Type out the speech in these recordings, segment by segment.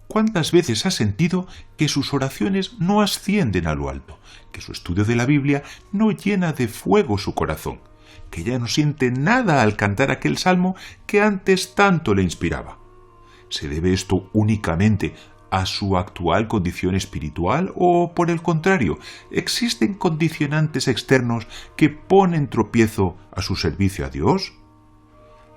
¿Cuántas veces ha sentido que sus oraciones no ascienden a lo alto, que su estudio de la Biblia no llena de fuego su corazón, que ya no siente nada al cantar aquel salmo que antes tanto le inspiraba? ¿Se debe esto únicamente a su actual condición espiritual o, por el contrario, existen condicionantes externos que ponen tropiezo a su servicio a Dios?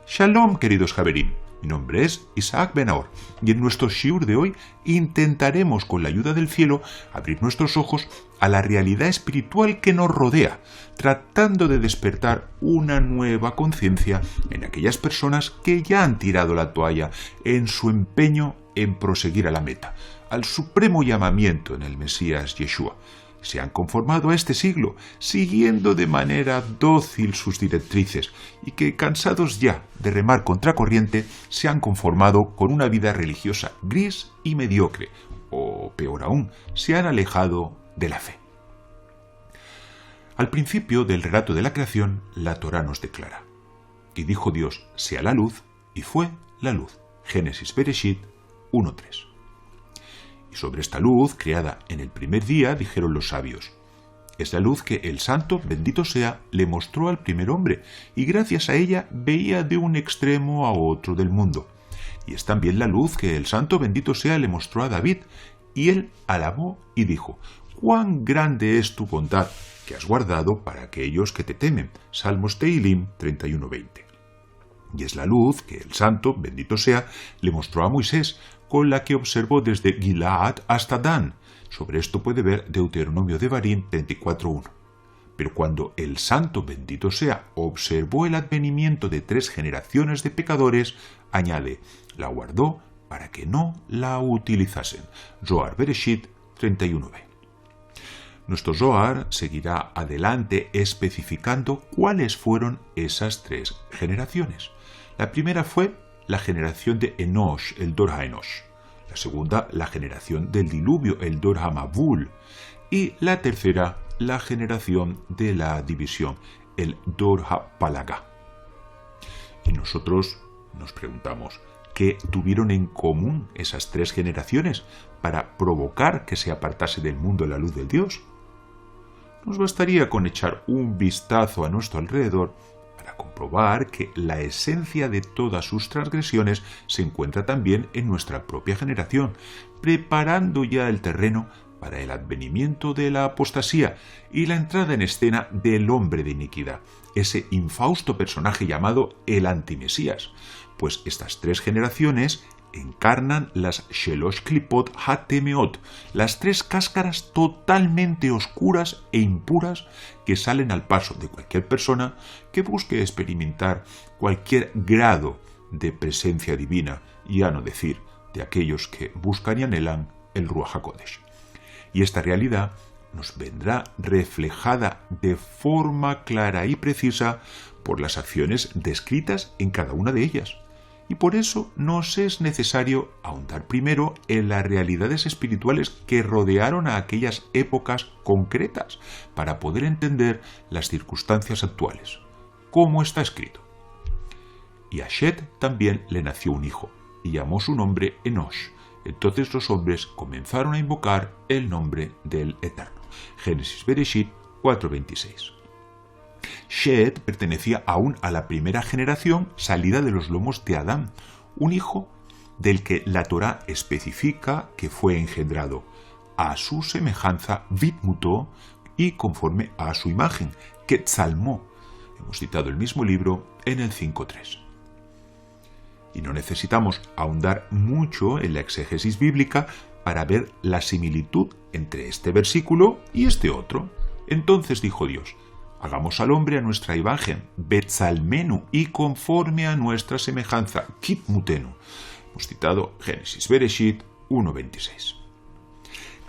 Shalom, queridos Javerim. Mi nombre es Isaac Ben-Naor y en nuestro shiur de hoy intentaremos, con la ayuda del cielo, abrir nuestros ojos a la realidad espiritual que nos rodea, tratando de despertar una nueva conciencia en aquellas personas que ya han tirado la toalla en su empeño en proseguir a la meta, al supremo llamamiento en el Mesías Yeshua. Se han conformado a este siglo, siguiendo de manera dócil sus directrices, y que, cansados ya de remar contracorriente, se han conformado con una vida religiosa gris y mediocre, o peor aún, se han alejado de la fe. Al principio del relato de la creación, la Torá nos declara: y dijo Dios, sea la luz, y fue la luz. Génesis Bereshit 1:3. Sobre esta luz, creada en el primer día, dijeron los sabios: es la luz que el santo, bendito sea, le mostró al primer hombre, y gracias a ella veía de un extremo a otro del mundo. Y es también la luz que el santo, bendito sea, le mostró a David, y él alabó y dijo: cuán grande es tu bondad, que has guardado para aquellos que te temen. Salmos Tehilim 31:20. Y es la luz que el santo, bendito sea, le mostró a Moisés, con la que observó desde Gilead hasta Dan. Sobre esto puede ver Deuteronomio Devarim 24:1. Pero cuando el santo, bendito sea, observó el advenimiento de 3 generaciones de pecadores, añade: la guardó para que no la utilizasen. Zohar Bereshit 31b. Nuestro Zohar seguirá adelante especificando cuáles fueron esas 3 generaciones. La primera fue la generación de Enosh, el Dor HaEnosh. La segunda, la generación del diluvio, el Dor HaMavul. Y la tercera, la generación de la división, el Dor HaPalaga. Y nosotros nos preguntamos, ¿qué tuvieron en común esas 3 generaciones para provocar que se apartase del mundo la luz de Dios? Nos bastaría con echar un vistazo a nuestro alrededor para comprobar que la esencia de todas sus transgresiones se encuentra también en nuestra propia generación, preparando ya el terreno para el advenimiento de la apostasía y la entrada en escena del hombre de iniquidad, ese infausto personaje llamado el antimesías, pues estas 3 generaciones encarnan las Shelosh Klipot HaTemeot, las 3 cáscaras totalmente oscuras e impuras que salen al paso de cualquier persona que busque experimentar cualquier grado de presencia divina, y a no decir de aquellos que buscan y anhelan el Ruach HaKodesh. Y esta realidad nos vendrá reflejada de forma clara y precisa por las acciones descritas en cada una de ellas. Y por eso nos es necesario ahondar primero en las realidades espirituales que rodearon a aquellas épocas concretas para poder entender las circunstancias actuales. Como está escrito: y a Shet también le nació un hijo, y llamó su nombre Enosh. Entonces los hombres comenzaron a invocar el nombre del Eterno. Génesis Bereshit 4:26. Shet pertenecía aún a la primera generación salida de los lomos de Adán, un hijo del que la Torá especifica que fue engendrado a su semejanza Vitmutó y conforme a su imagen, Quetzalmó. Hemos citado el mismo libro en el 5.3. Y no necesitamos ahondar mucho en la exégesis bíblica para ver la similitud entre este versículo y este otro. Entonces dijo Dios: hagamos al hombre a nuestra imagen, Betzalmenu, y conforme a nuestra semejanza, Kitmutenu. Hemos citado Génesis Bereshit 1:26.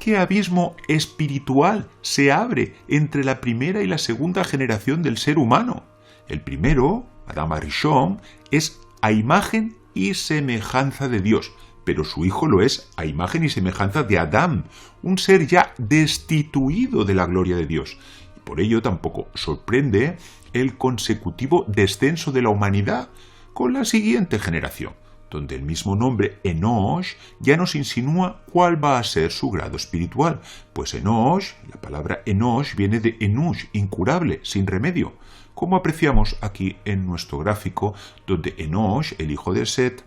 ¿Qué abismo espiritual se abre entre la primera y la segunda generación del ser humano? El primero, Adam Arishon, es a imagen y semejanza de Dios, pero su hijo lo es a imagen y semejanza de Adán, un ser ya destituido de la gloria de Dios. Y por ello tampoco sorprende el consecutivo descenso de la humanidad con la siguiente generación, donde el mismo nombre Enosh ya nos insinúa cuál va a ser su grado espiritual, pues Enosh, la palabra Enosh viene de Enush, incurable, sin remedio, como apreciamos aquí en nuestro gráfico, donde Enosh, el hijo de Set,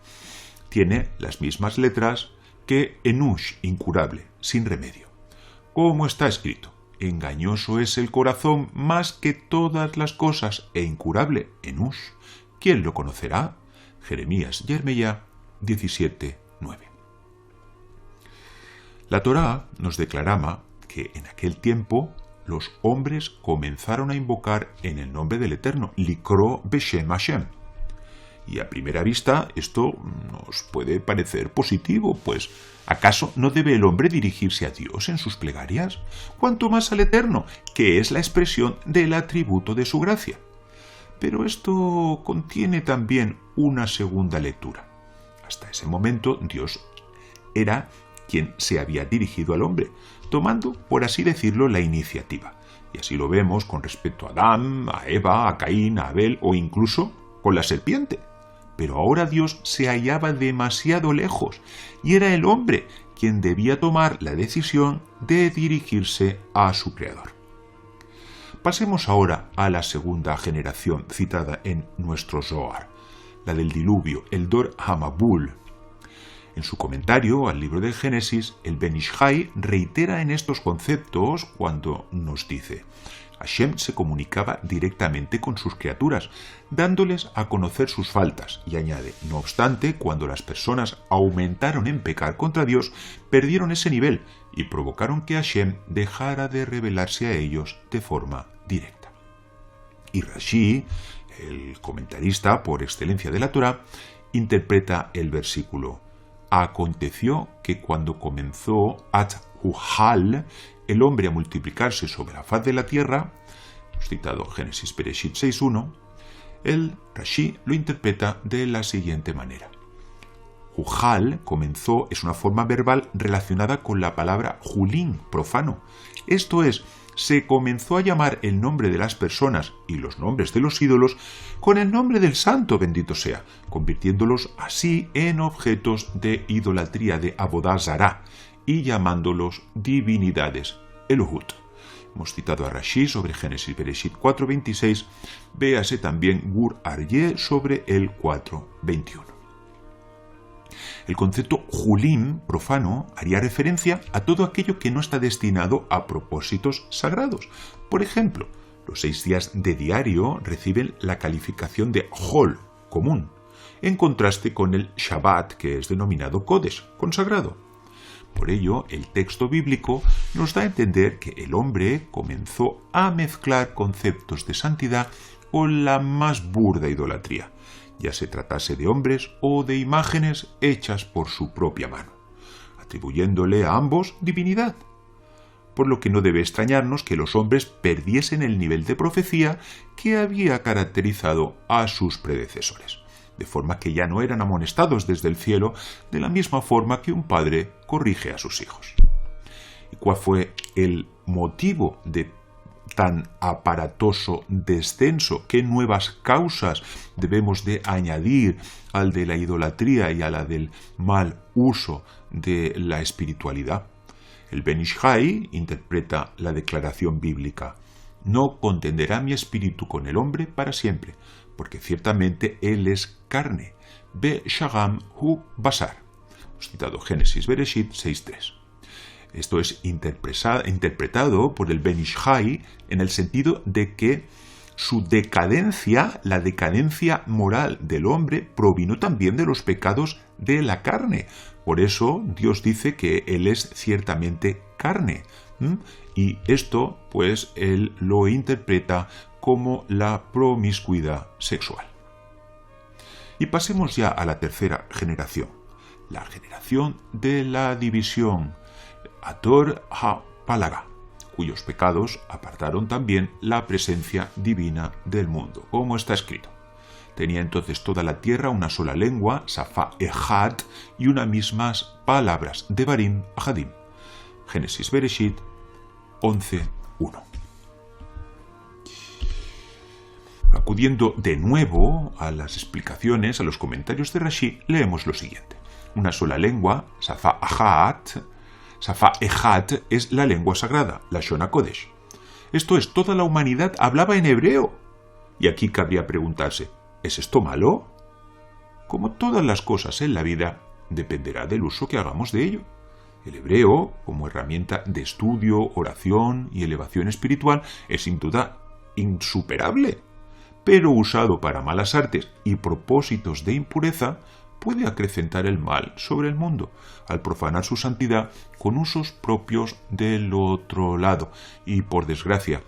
tiene las mismas letras que Enush, incurable, sin remedio. Como está escrito, engañoso es el corazón más que todas las cosas e incurable, Enush. ¿Quién lo conocerá? Jeremías Yermeyá 17:9. La Torá nos declaraba que en aquel tiempo los hombres comenzaron a invocar en el nombre del Eterno, Likro Beshem Hashem. Y a primera vista esto nos puede parecer positivo, pues ¿acaso no debe el hombre dirigirse a Dios en sus plegarias? Cuanto más al Eterno, que es la expresión del atributo de su gracia. Pero esto contiene también una segunda lectura. Hasta ese momento Dios era quien se había dirigido al hombre, tomando, por así decirlo, la iniciativa. Y así lo vemos con respecto a Adán, a Eva, a Caín, a Abel o incluso con la serpiente. Pero ahora Dios se hallaba demasiado lejos y era el hombre quien debía tomar la decisión de dirigirse a su Creador. Pasemos ahora a la segunda generación citada en nuestro Zohar, la del diluvio, el Dor HaMabul. En su comentario al libro del Génesis, el Ben Ish Chai reitera en estos conceptos cuando nos dice: Hashem se comunicaba directamente con sus criaturas, dándoles a conocer sus faltas, y añade, no obstante, cuando las personas aumentaron en pecar contra Dios, perdieron ese nivel y provocaron que Hashem dejara de revelarse a ellos de forma directa. Y Rashi, el comentarista por excelencia de la Torá, interpreta el versículo: aconteció que cuando comenzó At-Huhal, el hombre a multiplicarse sobre la faz de la tierra, citado Génesis Bereshit 6.1, el Rashi lo interpreta de la siguiente manera. Huhal, comenzó, es una forma verbal relacionada con la palabra Julín, profano. Esto es, se comenzó a llamar el nombre de las personas y los nombres de los ídolos con el nombre del santo, bendito sea, convirtiéndolos así en objetos de idolatría de Abodá Zará y llamándolos divinidades, Elohut. Hemos citado a Rashi sobre Génesis Bereshit 4.26, véase también Gur Aryeh sobre el 4.21. El concepto Julim, profano, haría referencia a todo aquello que no está destinado a propósitos sagrados. Por ejemplo, los 6 días de diario reciben la calificación de Hol, común, en contraste con el Shabbat, que es denominado Kodesh, consagrado. Por ello, el texto bíblico nos da a entender que el hombre comenzó a mezclar conceptos de santidad con la más burda idolatría, ya se tratase de hombres o de imágenes hechas por su propia mano, atribuyéndole a ambos divinidad. Por lo que no debe extrañarnos que los hombres perdiesen el nivel de profecía que había caracterizado a sus predecesores, de forma que ya no eran amonestados desde el cielo de la misma forma que un padre corrige a sus hijos. ¿Y cuál fue el motivo de tan aparatoso descenso? ¿Qué nuevas causas debemos de añadir al de la idolatría y a la del mal uso de la espiritualidad? El Ben Ish Chai interpreta la declaración bíblica: no contenderá mi espíritu con el hombre para siempre, porque ciertamente él es carne. Be Shagam hu basar. Hemos citado Génesis Bereshit 6.3. Esto es interpretado por el Ben Ish Chai en el sentido de que su decadencia, la decadencia moral del hombre, provino también de los pecados de la carne. Por eso Dios dice que Él es ciertamente carne. Y esto, pues, Él lo interpreta como la promiscuidad sexual. Y pasemos ya a la tercera generación, la generación de la división, Ator HaPalaga, cuyos pecados apartaron también la presencia divina del mundo, como está escrito. Tenía entonces toda la tierra una sola lengua, Safá Ejad, y unas mismas palabras, Devarim Ahadim. Génesis Bereshit 11.1. Acudiendo de nuevo a las explicaciones, a los comentarios de Rashi, leemos lo siguiente. Una sola lengua, Safa Ejat, es la lengua sagrada, la Lashon HaKodesh. Esto es, toda la humanidad hablaba en hebreo. Y aquí cabría preguntarse, ¿es esto malo? Como todas las cosas en la vida, dependerá del uso que hagamos de ello. El hebreo, como herramienta de estudio, oración y elevación espiritual, es sin duda insuperable. Pero usado para malas artes y propósitos de impureza, puede acrecentar el mal sobre el mundo, al profanar su santidad con usos propios del otro lado. Y por desgracia,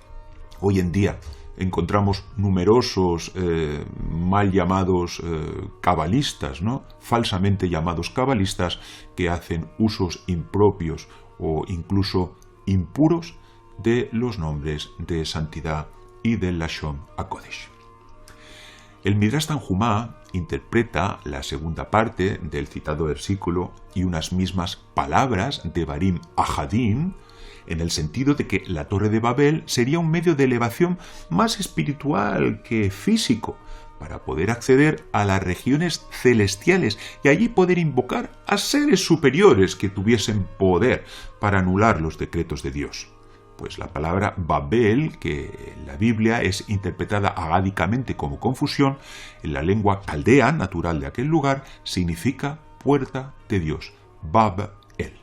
hoy en día encontramos numerosos mal llamados cabalistas, ¿no? Falsamente llamados cabalistas, que hacen usos impropios o incluso impuros de los nombres de santidad y del Lashon HaKodesh. El Midrash Tanjumá interpreta la segunda parte del citado versículo y unas mismas palabras de Barim Ahadim en el sentido de que la Torre de Babel sería un medio de elevación más espiritual que físico para poder acceder a las regiones celestiales y allí poder invocar a seres superiores que tuviesen poder para anular los decretos de Dios. Pues la palabra Babel, que en la Biblia es interpretada agádicamente como confusión, en la lengua caldea natural de aquel lugar, significa puerta de Dios, Bab-El.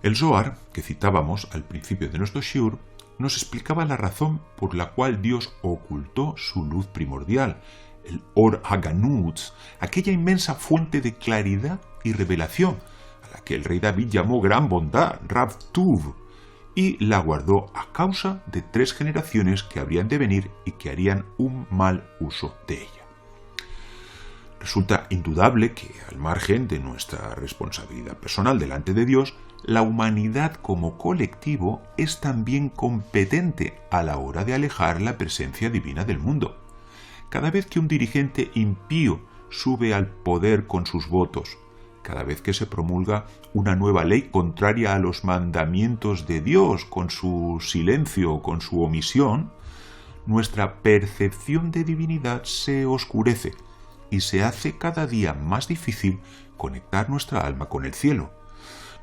El Zohar, que citábamos al principio de nuestro shiur, nos explicaba la razón por la cual Dios ocultó su luz primordial, el Or HaGanutz, aquella inmensa fuente de claridad y revelación, a la que el rey David llamó gran bondad, Rav Tuv, y la guardó a causa de 3 generaciones que habrían de venir y que harían un mal uso de ella. Resulta indudable que, al margen de nuestra responsabilidad personal delante de Dios, la humanidad como colectivo es también competente a la hora de alejar la presencia divina del mundo. Cada vez que un dirigente impío sube al poder con sus votos, cada vez que se promulga una nueva ley contraria a los mandamientos de Dios con su silencio o con su omisión, nuestra percepción de divinidad se oscurece y se hace cada día más difícil conectar nuestra alma con el cielo.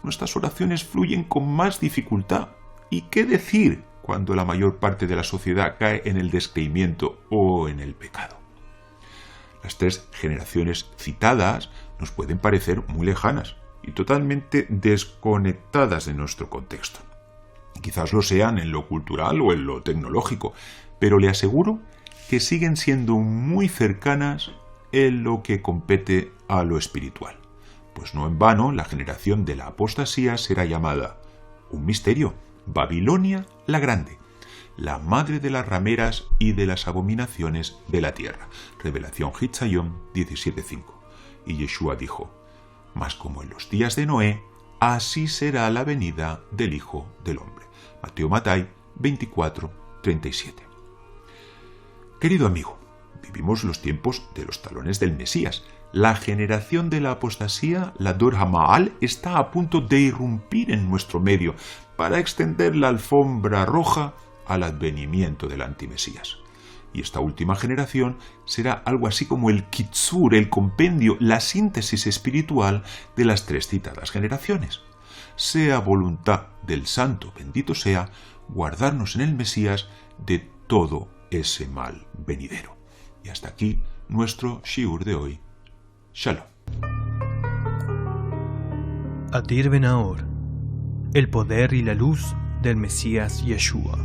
Nuestras oraciones fluyen con más dificultad. ¿Y qué decir cuando la mayor parte de la sociedad cae en el descreimiento o en el pecado? Las 3 generaciones citadas nos pueden parecer muy lejanas y totalmente desconectadas de nuestro contexto. Quizás lo sean en lo cultural o en lo tecnológico, pero le aseguro que siguen siendo muy cercanas en lo que compete a lo espiritual. Pues no en vano la generación de la apostasía será llamada un misterio, Babilonia la Grande, la madre de las rameras y de las abominaciones de la tierra. Revelación Hitzayom 17:5. Y Yeshua dijo, mas como en los días de Noé, así será la venida del Hijo del Hombre. Mateo Matai 24:37. Querido amigo, vivimos los tiempos de los talones del Mesías. La generación de la apostasía, la Dor HaMa'al, está a punto de irrumpir en nuestro medio para extender la alfombra roja al advenimiento del antimesías. Y esta última generación será algo así como el Kitzur, el compendio, la síntesis espiritual de las 3 citadas generaciones. Sea voluntad del Santo, bendito sea, guardarnos en el Mesías de todo ese mal venidero. Y hasta aquí nuestro shiur de hoy. Shalom. Adir Ben Naor, el poder y la luz del Mesías Yeshua.